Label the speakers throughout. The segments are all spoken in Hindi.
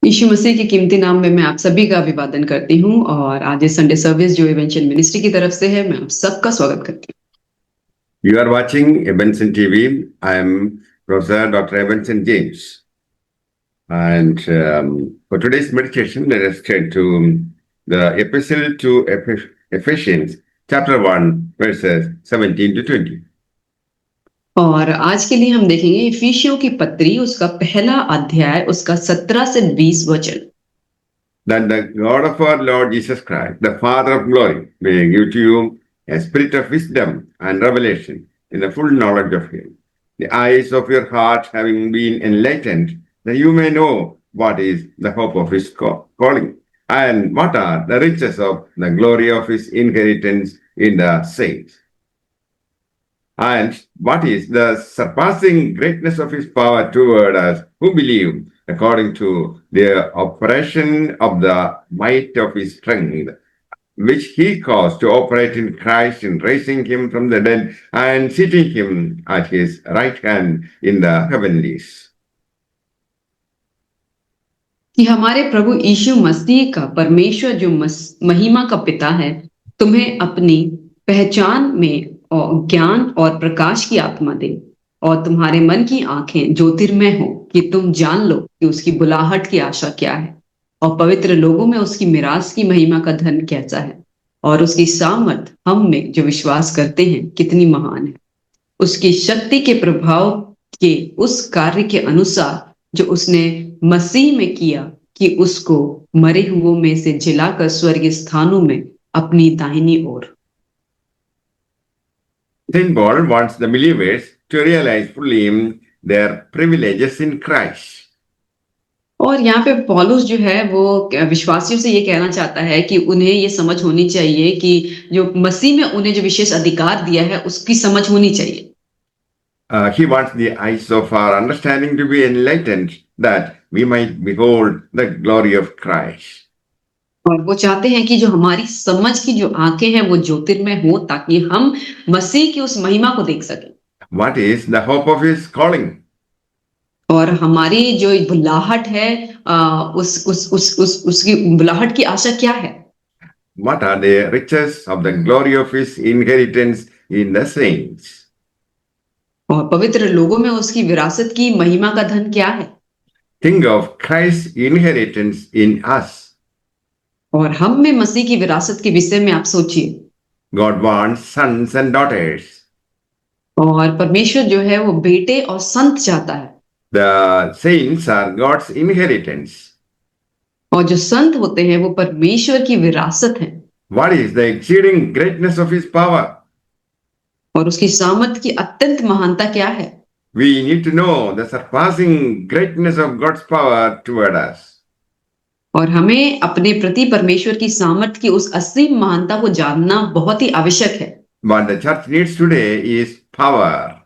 Speaker 1: यीशु मसीह के कीमती नाम में मैं आप सभी का अभिवादन करती हूँ और आज इस संडे सर्विस जो इवेंशियल मिनिस्ट्री की तरफ से है, मैं आप सबका स्वागत करती
Speaker 2: You are watching Ebenson TV. I am Professor Dr. Ebenson James. And for today's meditation, let us turn to the Epistle to Ephesians, chapter 1, verses 17 to 20.
Speaker 1: हूँ। और आज के लिए हम देखेंगे इफिसियों की पत्री, उसका पहला अध्याय, उसका 17 से 20 वचन।
Speaker 2: That the God of our Lord Jesus Christ, the Father of glory, may give to you a spirit of wisdom and revelation in the full knowledge of Him, the eyes of your heart having been enlightened, that you may know what is the hope of His calling, and what are the riches of the glory of His inheritance in the saints, and what is the surpassing greatness of His power toward us who believe, according to the operation of the might of His strength, which He caused to operate in Christ in raising Him from the dead and seating Him at His right hand in the heavenlies.
Speaker 1: कि हमारे प्रभु यीशु मसीह का परमेश्वर जो महिमा का पिता है, तुम्हें अपनी पहचान में और ज्ञान और प्रकाश की आत्मा दे और तुम्हारे मन की आंखें ज्योतिर्मय हो कि तुम जान लो कि उसकी बुलाहट की आशा क्या है और पवित्र लोगों में उसकी मिरास की महिमा का धन कैसा है और उसकी सामर्थ हम में जो विश्वास करते हैं कितनी महान है, उसकी शक्ति के प्रभाव के उस कार्य के अनुसार जो उसने मसीह में किया कि उसको मरे हुओं में से जिलाकर स्वर्गीय स्थानों में अपनी दाहिनी ओर।
Speaker 2: Saint Paul wants the believers to realize fully their privileges in Christ.
Speaker 1: और यहाँ पे पौलुस जो है वो विश्वासियों से ये कहना चाहता है कि उन्हें ये समझ होनी चाहिए कि जो मसीह में उन्हें जो विशेष अधिकार दिया है उसकी समझ होनी चाहिए।
Speaker 2: He wants the eyes of our understanding to be enlightened, that we might behold the glory of Christ.
Speaker 1: और वो चाहते हैं कि जो हमारी समझ की जो आंखें हैं वो ज्योतिर्मय हो ताकि हम मसीह की उस महिमा को देख सकें।
Speaker 2: What is the hope of His calling?
Speaker 1: और हमारी जो बुलाहट है उसकी बुलाहट की आशा क्या है?
Speaker 2: What are the riches of the glory of His inheritance in the saints?
Speaker 1: और पवित्र लोगों में उसकी विरासत की महिमा का धन क्या है?
Speaker 2: Think of Christ's inheritance in us.
Speaker 1: और हम में मसीह की विरासत के विषय में आप सोचिए।
Speaker 2: God wants sons and daughters.
Speaker 1: और परमेश्वर जो है वो बेटे और संत चाहता है।
Speaker 2: The saints are God's inheritance.
Speaker 1: और जो संत होते हैं वो परमेश्वर की विरासत है।
Speaker 2: What is the exceeding greatness of His power?
Speaker 1: और उसकी सामर्थ की अत्यंत महानता क्या है?
Speaker 2: We need to know the surpassing greatness of God's power toward us.
Speaker 1: और हमें अपने प्रति परमेश्वर की सामर्थ की उस असीम महानता को जानना बहुत ही आवश्यक है।
Speaker 2: What the church needs today is power.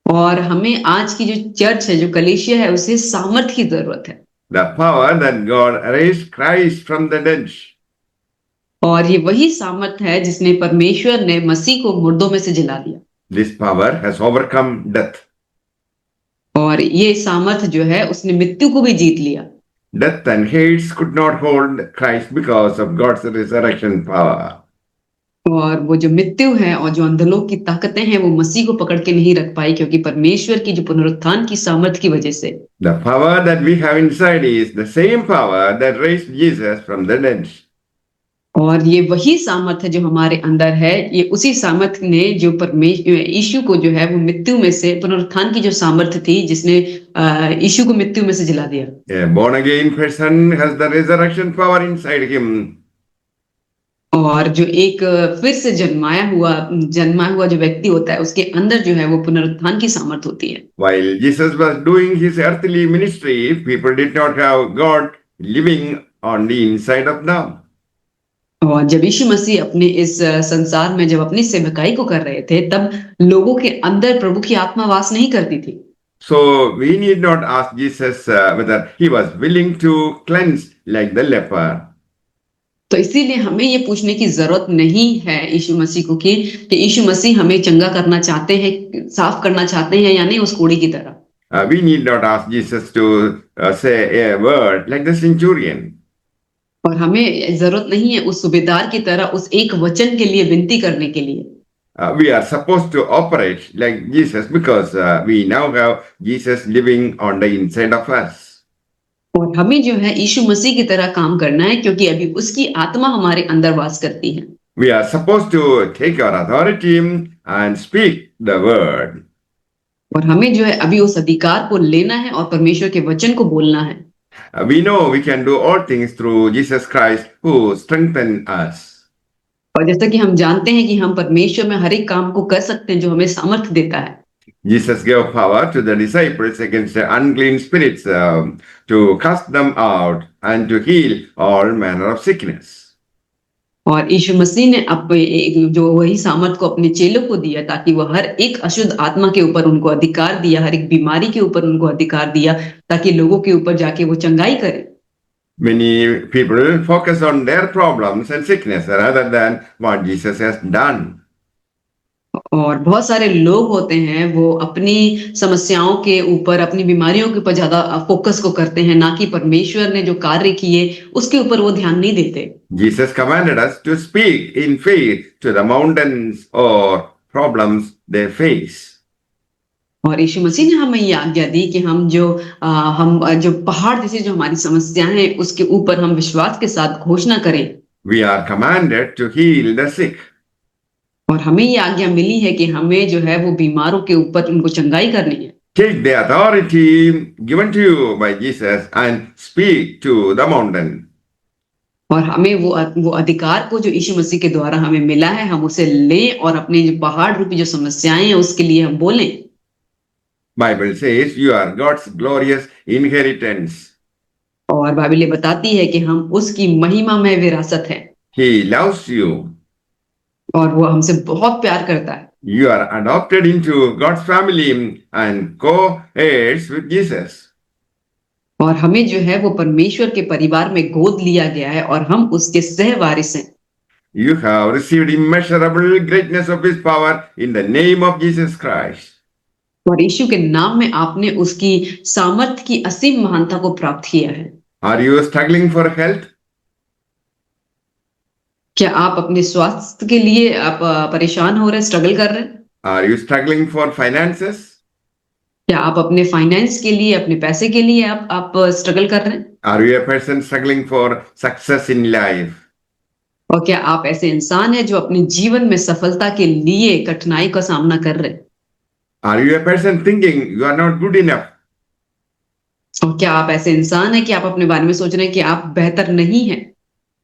Speaker 1: और हमें आज की जो चर्च है, जो कलीसिया है, उसे सामर्थ की जरूरत है।
Speaker 2: The power that God raised Christ from the dead.
Speaker 1: और ये वही सामर्थ है जिसने परमेश्वर ने मसीह को मुर्दों में से जिला दिया।
Speaker 2: This power has overcome death.
Speaker 1: और ये सामर्थ जो है उसने मृत्यु को भी जीत लिया।
Speaker 2: Death and Hades could not hold Christ because of God's resurrection power.
Speaker 1: और वो जो मृत्यु है और जो अंधलोक की ताकतें हैं वो मसीह को पकड़ के नहीं रख पाई क्योंकि परमेश्वर की जो पुनरुत्थान की सामर्थ की वजह से।
Speaker 2: The power that we have inside is the same power that raised Jesus from the dead.
Speaker 1: और ये वही सामर्थ है जो हमारे अंदर है, ये उसी सामर्थ ने जो परमेश्वर यीशु को जो है वो मृत्यु में से, पुनरुत्थान की जो सामर्थ थी जिसने यीशु को मृत्यु में से जिला दिया।
Speaker 2: A born again person has the resurrection power inside him.
Speaker 1: और जो एक फिर से जन्मा हुआ जो व्यक्ति होता है उसके अंदर जो है वो पुनरुत्थान की सामर्थ होती है।
Speaker 2: While Jesus was doing his earthly ministry, people did not have God living on the inside of them.
Speaker 1: और जब यीशु मसीह अपने इस संसार में जब अपनी सेवकाई को कर रहे थे तब लोगों के अंदर प्रभु की आत्मा वास नहीं करती थी।
Speaker 2: So we need not ask Jesus whether he was willing to cleanse like the leper.
Speaker 1: तो इसीलिए हमें ये पूछने की जरूरत नहीं है यीशु मसीह को कि यीशु मसीह हमें चंगा करना चाहते हैं, साफ करना चाहते हैं या नहीं उस कूड़े की तरह।
Speaker 2: We need not ask Jesus to say a word like the centurion.
Speaker 1: और हमें जरूरत नहीं है उस सूबेदार की तरह उस एक वचन के लिए विनती करने के लिए।
Speaker 2: We are supposed to operate like Jesus because we now have Jesus living on the inside of us.
Speaker 1: और हमें जो है यीशु मसीह की तरह काम करना है क्योंकि अभी उसकी आत्मा हमारे अंदर वास करती है।
Speaker 2: We are supposed to take our authority and speak the word.
Speaker 1: और हमें जो है अभी उस अधिकार को लेना है और परमेश्वर के वचन को बोलना है।
Speaker 2: We know we can do all things through Jesus Christ who strengthens us.
Speaker 1: और जैसा कि हम जानते हैं कि हम परमेश्वर में हर एक काम को कर सकते हैं जो हमें सामर्थ्य देता है।
Speaker 2: Jesus gave power to the disciples against the unclean spirits to cast them out and to heal all manner of sickness.
Speaker 1: और यीशु मसीह ने जो वही सामर्थ को अपने चेलों को दिया ताकि वह हर एक अशुद्ध आत्मा के ऊपर उनको अधिकार दिया, हर एक बीमारी के ऊपर उनको अधिकार दिया ताकि लोगों के ऊपर जाके वो चंगाई करे।
Speaker 2: Many people focus on their problems and sickness rather than what Jesus has done.
Speaker 1: और बहुत सारे लोग होते हैं वो अपनी समस्याओं के ऊपर, अपनी बीमारियों के ऊपर ज्यादा फोकस को करते हैं, ना कि परमेश्वर ने जो कार्य किए उसके ऊपर वो ध्यान नहीं देते।
Speaker 2: Jesus commanded us to speak in faith to the mountains or problems they face.
Speaker 1: और यीशु मसीह ने हमें ये आज्ञा दी कि हम जो पहाड़ जैसी जो हमारी समस्याएं हैं उसके ऊपर हम विश्वास के साथ घोषणा करें।
Speaker 2: We are commanded to heal the sick.
Speaker 1: और हमें ये आज्ञा मिली है कि हमें जो है वो बीमारों के ऊपर उनको चंगाई करनी है।
Speaker 2: Take the authority given to you by Jesus and speak to the mountain.
Speaker 1: और हमें वो अधिकार को जो यीशु मसीह के द्वारा हमें मिला है हम उसे लें और अपने जो पहाड़ रूपी जो समस्याएं हैं उसके लिए हम बोलें।
Speaker 2: Bible says you are God's glorious inheritance.
Speaker 1: और बाइबल ये बताती है कि हम उसकी महिमा में विरासत है।
Speaker 2: He loves you.
Speaker 1: और वो हमसे बहुत प्यार करता है।
Speaker 2: You are adopted into God's family and co-heirs with Jesus.
Speaker 1: और हमें जो है वो परमेश्वर के परिवार में गोद लिया गया है और हम उसके सहवारिस हैं।
Speaker 2: You have received immeasurable greatness of His power in the name of Jesus Christ.
Speaker 1: और यीशु के नाम में आपने उसकी सामर्थ की असीम महानता को प्राप्त किया है।
Speaker 2: Are you struggling for health?
Speaker 1: क्या आप अपने स्वास्थ्य के लिए आप परेशान हो रहे हैं, स्ट्रगल कर रहे हैं?
Speaker 2: Are you struggling for finances?
Speaker 1: क्या आप अपने फाइनेंस के लिए, अपने पैसे के लिए आप स्ट्रगल कर रहे हैं?
Speaker 2: Are you a person struggling for success in life?
Speaker 1: और क्या आप ऐसे इंसान हैं जो अपने जीवन में सफलता के लिए कठिनाई का सामना कर रहे हैं?
Speaker 2: Are you a person thinking you are not good enough?
Speaker 1: और क्या आप ऐसे इंसान हैं कि आप अपने बारे में सोच रहे हैं कि आप बेहतर नहीं हैं?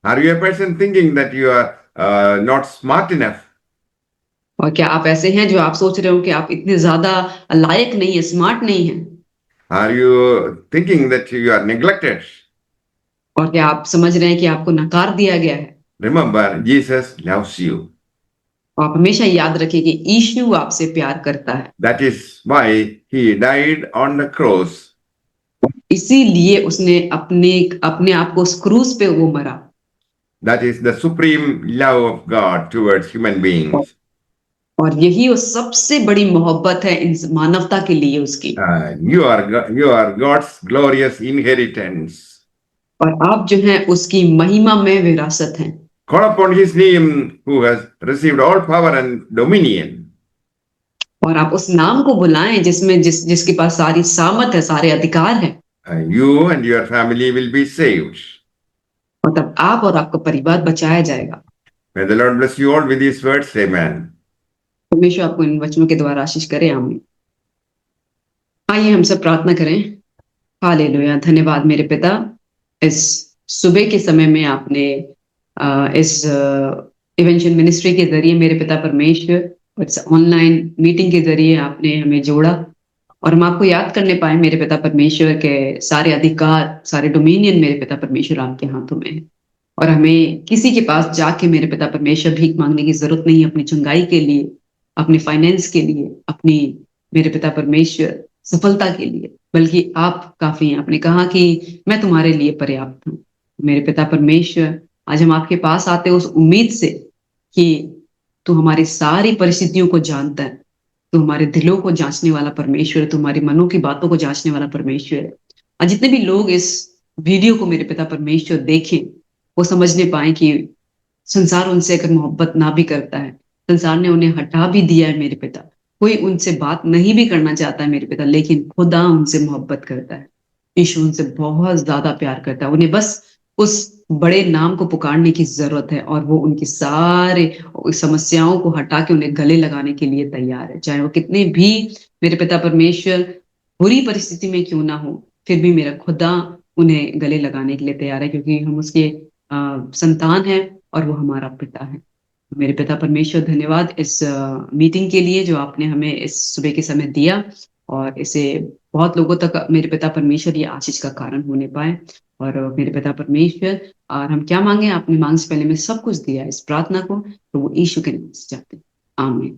Speaker 2: Are you a person thinking that you are not smart enough?
Speaker 1: और क्या आप ऐसे हैं जो आप सोच रहे हो कि आप इतने ज्यादा लायक नहीं है, स्मार्ट नहीं है?
Speaker 2: Are you thinking that you are neglected?
Speaker 1: और क्या आप समझ रहे हैं कि आपको नकार दिया गया है?
Speaker 2: Remember, Jesus loves you.
Speaker 1: आप हमेशा याद रखिए कि यीशु आपसे प्यार करता है।
Speaker 2: That is why He died on the cross.
Speaker 1: इसीलिए उसने अपने आप को उस क्रूस पे वो मरा।
Speaker 2: That is the supreme love of God towards human beings.
Speaker 1: और यही वो सबसे बड़ी मोहब्बत है इन मानवता के लिए उसकी।
Speaker 2: You are God's glorious inheritance.
Speaker 1: और आप जो हैं उसकी महिमा में विरासत हैं।
Speaker 2: Call upon His name who has received all power and dominion.
Speaker 1: और आप उस नाम को बुलाएं जिसके पास सारी सामर्थ है, सारे अधिकार है।
Speaker 2: You and your family will be saved.
Speaker 1: और तब आप और आपका परिवार बचाया जाएगा।
Speaker 2: May the Lord bless you all with these words. Amen.
Speaker 1: परमेश्वर आपको इन वचनों के द्वारा आशीष करे। आमीन। आइए हम सब प्रार्थना करें। हालेलुया। धन्यवाद मेरे पिता, इस सुबह के समय में आपने इस इवेंशन मिनिस्ट्री के जरिए मेरे पिता परमेश्वर इस ऑनलाइन मीटिंग के जरिए आपने हमें जोड़ा और हम आपको याद करने पाए मेरे पिता परमेश्वर के सारे अधिकार, सारे डोमिनियन मेरे पिता परमेश्वर आपके हाथों में है। और हमें किसी के पास जाके मेरे पिता परमेश्वर भीख मांगने की जरूरत नहीं है अपनी चंगाई के लिए, अपने फाइनेंस के लिए, अपनी मेरे पिता परमेश्वर सफलता के लिए, बल्कि आप काफी हैं। आपने कहा कि मैं तुम्हारे लिए पर्याप्त हूँ। मेरे पिता परमेश्वर, आज हम आपके पास आते उस उम्मीद से कि तू हमारी सारी परिस्थितियों को जानता है तू हमारे दिलों को जांचने वाला परमेश्वर है, तुम्हारे मनों की बातों को जांचने वाला परमेश्वर है। और जितने भी लोग इस वीडियो को मेरे पिता परमेश्वर देखें, वो समझने पाए कि संसार उनसे अगर मोहब्बत ना भी करता है, संसार ने उन्हें हटा भी दिया है मेरे पिता, कोई उनसे बात नहीं भी करना चाहता है मेरे पिता, लेकिन खुदा उनसे मोहब्बत करता है। यीशु उनसे बहुत ज्यादा प्यार करता है। उन्हें बस उस बड़े नाम को पुकारने की जरूरत है और वो उनकी सारे समस्याओं को हटा के उन्हें गले लगाने के लिए तैयार है। चाहे वो कितने भी मेरे पिता परमेश्वर बुरी परिस्थिति में क्यों ना हो, फिर भी मेरा खुदा उन्हें गले लगाने के लिए तैयार है, क्योंकि हम उसके संतान हैं और वो हमारा पिता है। मेरे पिता परमेश्वर, धन्यवाद इस मीटिंग के लिए जो आपने हमें इस सुबह के समय दिया, और इसे बहुत लोगों तक मेरे पिता परमेश्वर ये आशीष का कारण होने पाए। और मेरे पिता परमेश्वर, और हम क्या मांगे, आपने मांग से पहले में सब कुछ दिया है। इस प्रार्थना को तो वो यीशु के नाम से चाहते हैं, आमीन।